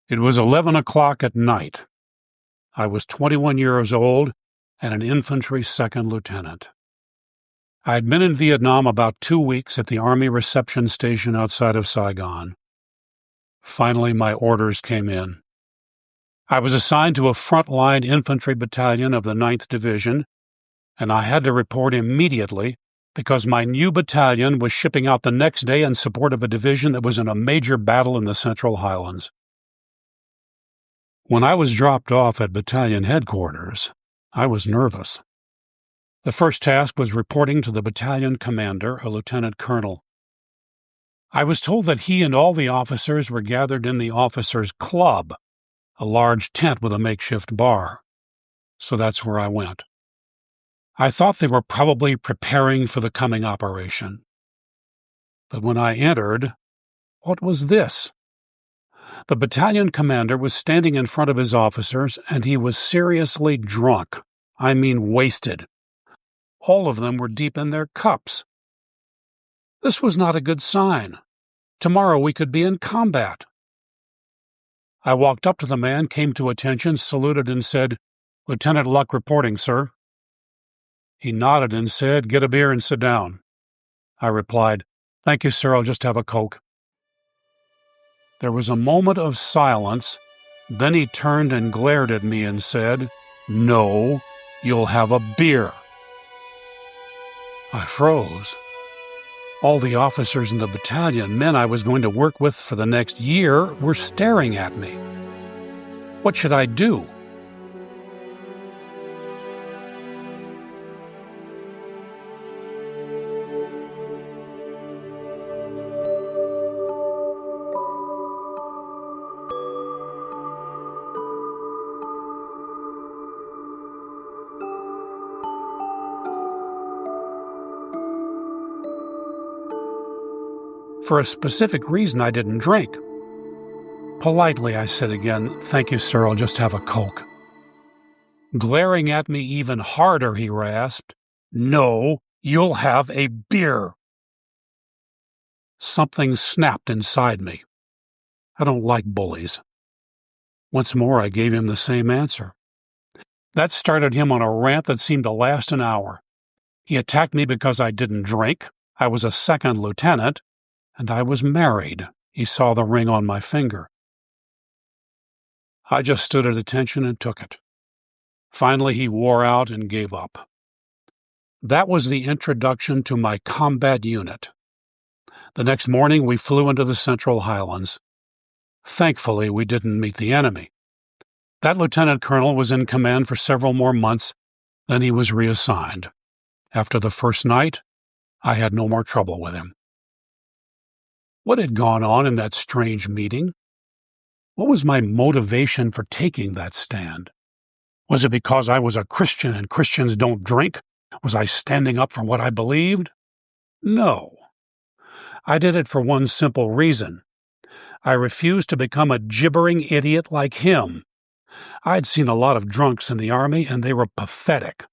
It was 11 o'clock at night. I was 21 years old and an infantry second lieutenant. I had been in Vietnam about 2 weeks at the Army reception station outside of Saigon. Finally, my orders came in. I was assigned to a front-line infantry battalion of the 9th Division, and I had to report immediately because my new battalion was shipping out the next day in support of a division that was in a major battle in the Central Highlands. When I was dropped off at battalion headquarters, I was nervous. The first task was reporting to the battalion commander, a lieutenant colonel. I was told that he and all the officers were gathered in the officers' club, a large tent with a makeshift bar. So that's where I went. I thought they were probably preparing for the coming operation. But when I entered, what was this? The battalion commander was standing in front of his officers, and he was seriously drunk. I mean wasted. All of them were deep in their cups. This was not a good sign. Tomorrow we could be in combat. I walked up to the man, came to attention, saluted, and said, "Lieutenant Luck reporting, sir." He nodded and said, "Get a beer and sit down." I replied, "Thank you, sir, I'll just have a Coke." There was a moment of silence. Then he turned and glared at me and said, "No, you'll have a beer." I froze. All the officers in the battalion, men I was going to work with for the next year, were staring at me. What should I do? For a specific reason, I didn't drink. Politely, I said again, "Thank you, sir, I'll just have a Coke." Glaring at me even harder, he rasped, "No, you'll have a beer." Something snapped inside me. I don't like bullies. Once more, I gave him the same answer. That started him on a rant that seemed to last an hour. He attacked me because I didn't drink, I was a second lieutenant, and I was married. He saw the ring on my finger. I just stood at attention and took it. Finally, he wore out and gave up. That was the introduction to my combat unit. The next morning, we flew into the Central Highlands. Thankfully, we didn't meet the enemy. That lieutenant colonel was in command for several more months, then he was reassigned. After the first night, I had no more trouble with him. What had gone on in that strange meeting? What was my motivation for taking that stand? Was it because I was a Christian and Christians don't drink? Was I standing up for what I believed? No. I did it for one simple reason. I refused to become a gibbering idiot like him. I'd seen a lot of drunks in the Army, and they were pathetic.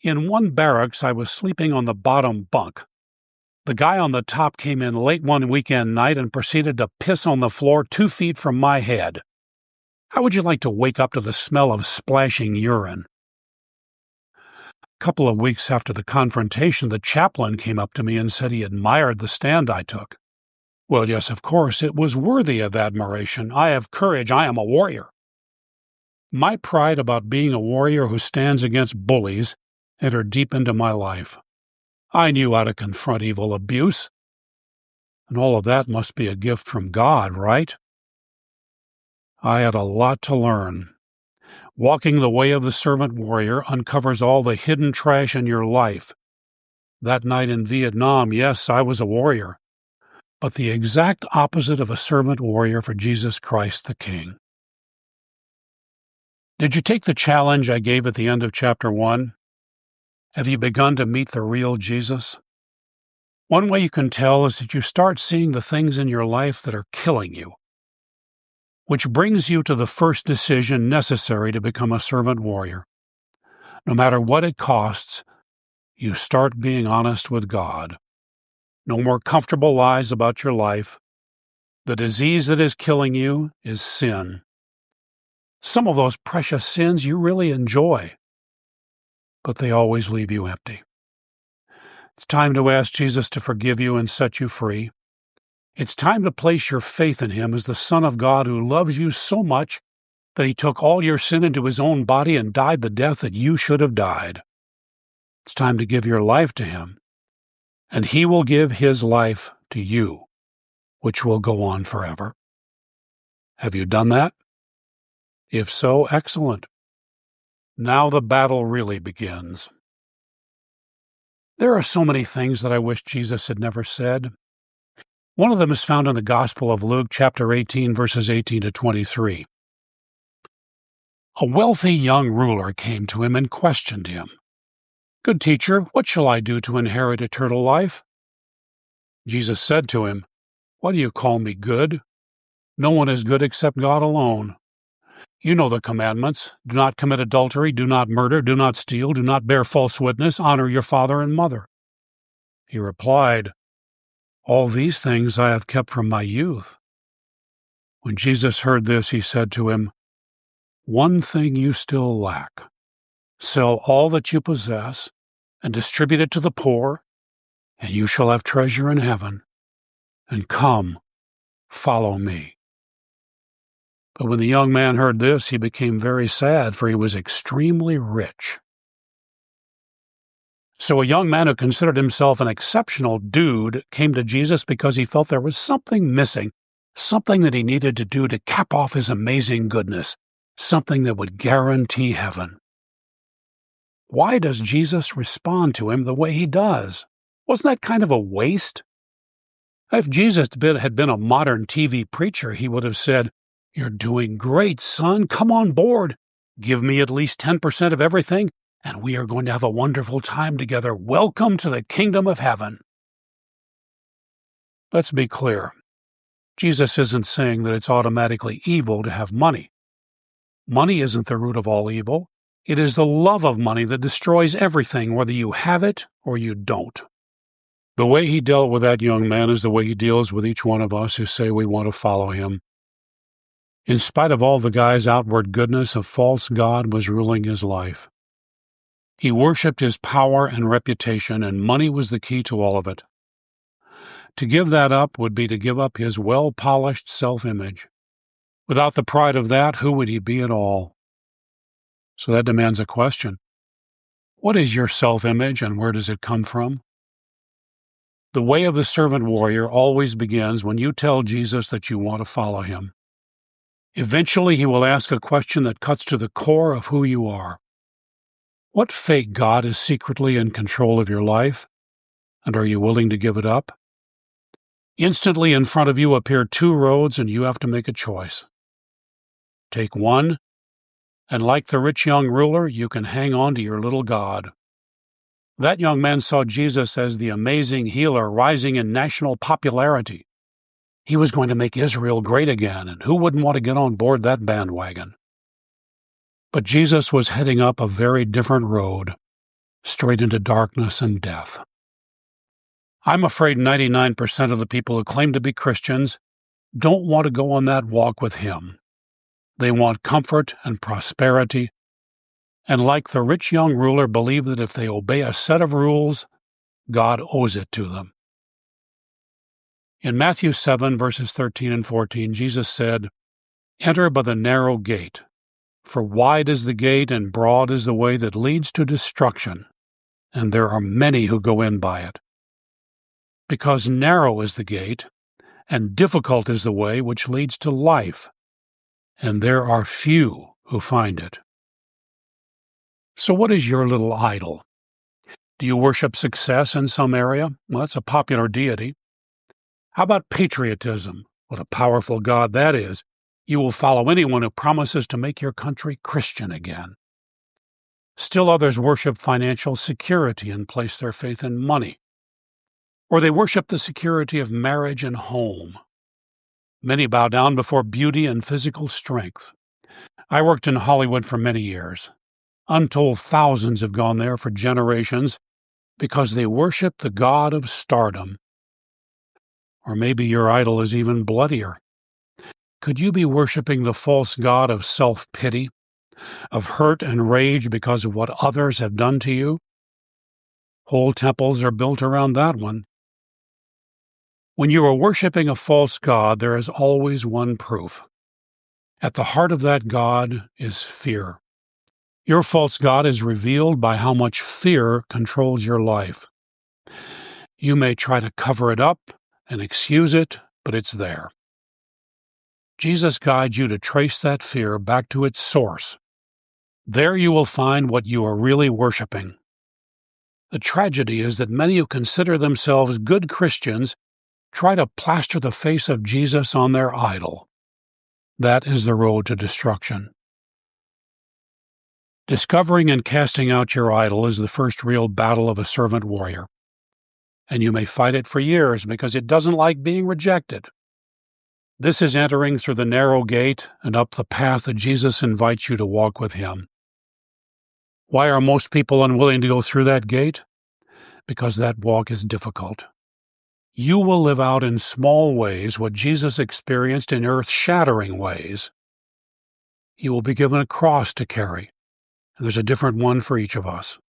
In one barracks, I was sleeping on the bottom bunk. The guy on the top came in late one weekend night and proceeded to piss on the floor 2 feet from my head. How would you like to wake up to the smell of splashing urine? A couple of weeks after the confrontation, the chaplain came up to me and said he admired the stand I took. Well, yes, of course, it was worthy of admiration. I have courage. I am a warrior. My pride about being a warrior who stands against bullies entered deep into my life. I knew how to confront evil abuse. And all of that must be a gift from God, right? I had a lot to learn. Walking the way of the servant warrior uncovers all the hidden trash in your life. That night in Vietnam, yes, I was a warrior, but the exact opposite of a servant warrior for Jesus Christ the King. Did you take the challenge I gave at the end of chapter 1? Have you begun to meet the real Jesus? One way you can tell is that you start seeing the things in your life that are killing you, which brings you to the first decision necessary to become a servant warrior. No matter what it costs, you start being honest with God. No more comfortable lies about your life. The disease that is killing you is sin. Some of those precious sins you really enjoy, but they always leave you empty. It's time to ask Jesus to forgive you and set you free. It's time to place your faith in Him as the Son of God who loves you so much that He took all your sin into His own body and died the death that you should have died. It's time to give your life to Him, and He will give His life to you, which will go on forever. Have you done that? If so, excellent. Now the battle really begins. There are so many things that I wish Jesus had never said. One of them is found in the Gospel of Luke, chapter 18, verses 18 to 23. A wealthy young ruler came to him and questioned him. "Good teacher, what shall I do to inherit eternal life?" Jesus said to him, "Why do you call me good? No one is good except God alone. You know the commandments. Do not commit adultery, do not murder, do not steal, do not bear false witness, honor your father and mother." He replied, "All these things I have kept from my youth." When Jesus heard this, He said to him, "One thing you still lack. Sell all that you possess and distribute it to the poor, and you shall have treasure in heaven. And come, follow me." But when the young man heard this, he became very sad, for he was extremely rich. So a young man who considered himself an exceptional dude came to Jesus because he felt there was something missing, something that he needed to do to cap off his amazing goodness, something that would guarantee heaven. Why does Jesus respond to him the way He does? Wasn't that kind of a waste? If Jesus had been a modern TV preacher, He would have said, "You're doing great, son. Come on board. Give me at least 10% of everything, and we are going to have a wonderful time together. Welcome to the kingdom of heaven." Let's be clear. Jesus isn't saying that it's automatically evil to have money. Money isn't the root of all evil. It is the love of money that destroys everything, whether you have it or you don't. The way He dealt with that young man is the way He deals with each one of us who say we want to follow Him. In spite of all the guy's outward goodness, a false god was ruling his life. He worshipped his power and reputation, and money was the key to all of it. To give that up would be to give up his well-polished self-image. Without the pride of that, who would he be at all? So that demands a question. What is your self-image, and where does it come from? The way of the servant warrior always begins when you tell Jesus that you want to follow Him. Eventually, He will ask a question that cuts to the core of who you are. What fake god is secretly in control of your life, and are you willing to give it up? Instantly in front of you appear two roads, and you have to make a choice. Take one, and like the rich young ruler, you can hang on to your little god. That young man saw Jesus as the amazing healer rising in national popularity. He was going to make Israel great again, and who wouldn't want to get on board that bandwagon? But Jesus was heading up a very different road, straight into darkness and death. I'm afraid 99% of the people who claim to be Christians don't want to go on that walk with Him. They want comfort and prosperity, and like the rich young ruler, believe that if they obey a set of rules, God owes it to them. In Matthew 7, verses 13 and 14, Jesus said, "Enter by the narrow gate, for wide is the gate and broad is the way that leads to destruction, and there are many who go in by it. Because narrow is the gate, and difficult is the way which leads to life, and there are few who find it." So what is your little idol? Do you worship success in some area? Well, that's a popular deity. How about patriotism? What a powerful god that is. You will follow anyone who promises to make your country Christian again. Still others worship financial security and place their faith in money. Or they worship the security of marriage and home. Many bow down before beauty and physical strength. I worked in Hollywood for many years. Untold thousands have gone there for generations because they worship the god of stardom. Or maybe your idol is even bloodier. Could you be worshiping the false god of self-pity, of hurt and rage because of what others have done to you? Whole temples are built around that one. When you are worshiping a false god, there is always one proof. At the heart of that god is fear. Your false god is revealed by how much fear controls your life. You may try to cover it up and excuse it, but it's there. Jesus guides you to trace that fear back to its source. There you will find what you are really worshiping. The tragedy is that many who consider themselves good Christians try to plaster the face of Jesus on their idol. That is the road to destruction. Discovering and casting out your idol is the first real battle of a servant warrior. And you may fight it for years because it doesn't like being rejected. This is entering through the narrow gate and up the path that Jesus invites you to walk with Him. Why are most people unwilling to go through that gate? Because that walk is difficult. You will live out in small ways what Jesus experienced in earth-shattering ways. You will be given a cross to carry, and there's a different one for each of us.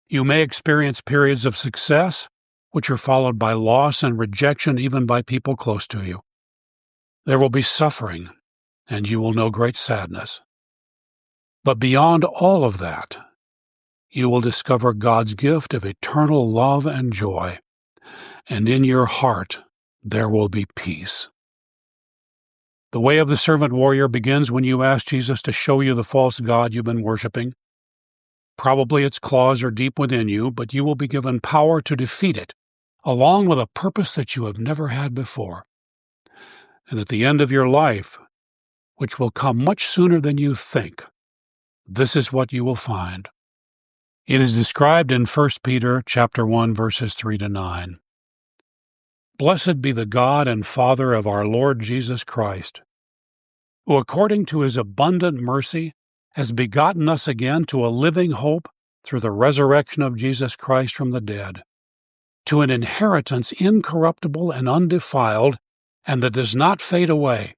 You may experience periods of success, which are followed by loss and rejection even by people close to you. There will be suffering, and you will know great sadness. But beyond all of that, you will discover God's gift of eternal love and joy, and in your heart there will be peace. The way of the servant warrior begins when you ask Jesus to show you the false god you've been worshiping. Probably its claws are deep within you, but you will be given power to defeat it, along with a purpose that you have never had before. And at the end of your life, which will come much sooner than you think, this is what you will find. It is described in 1 Peter chapter 1, verses 3-9. Blessed be the God and Father of our Lord Jesus Christ, who according to His abundant mercy has begotten us again to a living hope through the resurrection of Jesus Christ from the dead, to an inheritance incorruptible and undefiled, and that does not fade away,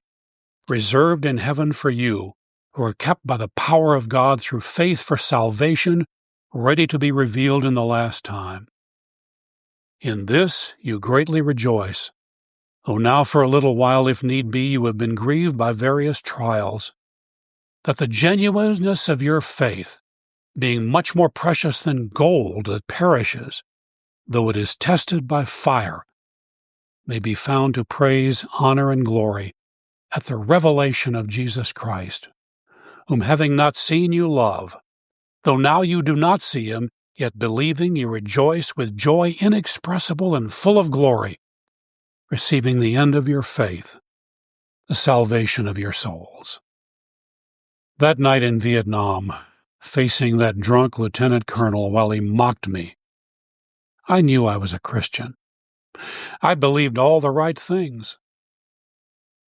reserved in heaven for you, who are kept by the power of God through faith for salvation, ready to be revealed in the last time. In this you greatly rejoice, though now for a little while, if need be, you have been grieved by various trials, that the genuineness of your faith, being much more precious than gold that perishes, though it is tested by fire, may be found to praise, honor, and glory at the revelation of Jesus Christ, whom having not seen you love, though now you do not see Him, yet believing you rejoice with joy inexpressible and full of glory, receiving the end of your faith, the salvation of your souls. That night in Vietnam, facing that drunk lieutenant colonel while he mocked me, I knew I was a Christian. I believed all the right things.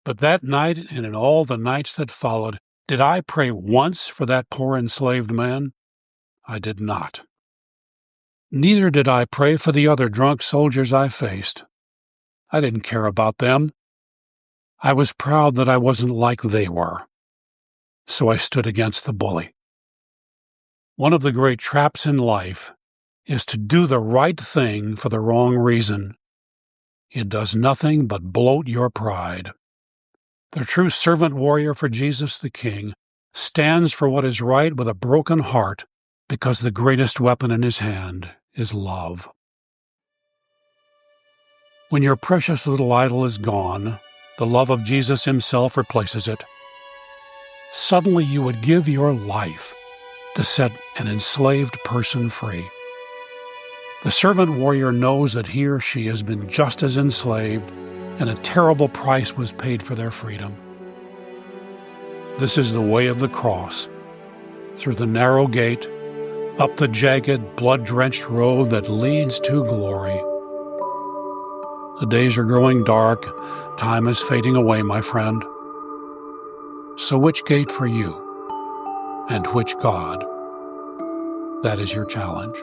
But that night and in all the nights that followed, did I pray once for that poor enslaved man? I did not. Neither did I pray for the other drunk soldiers I faced. I didn't care about them. I was proud that I wasn't like they were. So I stood against the bully. One of the great traps in life is to do the right thing for the wrong reason. It does nothing but bloat your pride. The true servant warrior for Jesus the King stands for what is right with a broken heart, because the greatest weapon in his hand is love. When your precious little idol is gone, the love of Jesus Himself replaces it. Suddenly you would give your life to set an enslaved person free. The servant warrior knows that he or she has been just as enslaved, and a terrible price was paid for their freedom. This is the way of the cross, through the narrow gate, up the jagged, blood-drenched road that leads to glory. The days are growing dark. Time is fading away, my friend. So which gate for you? And which God? That is your challenge.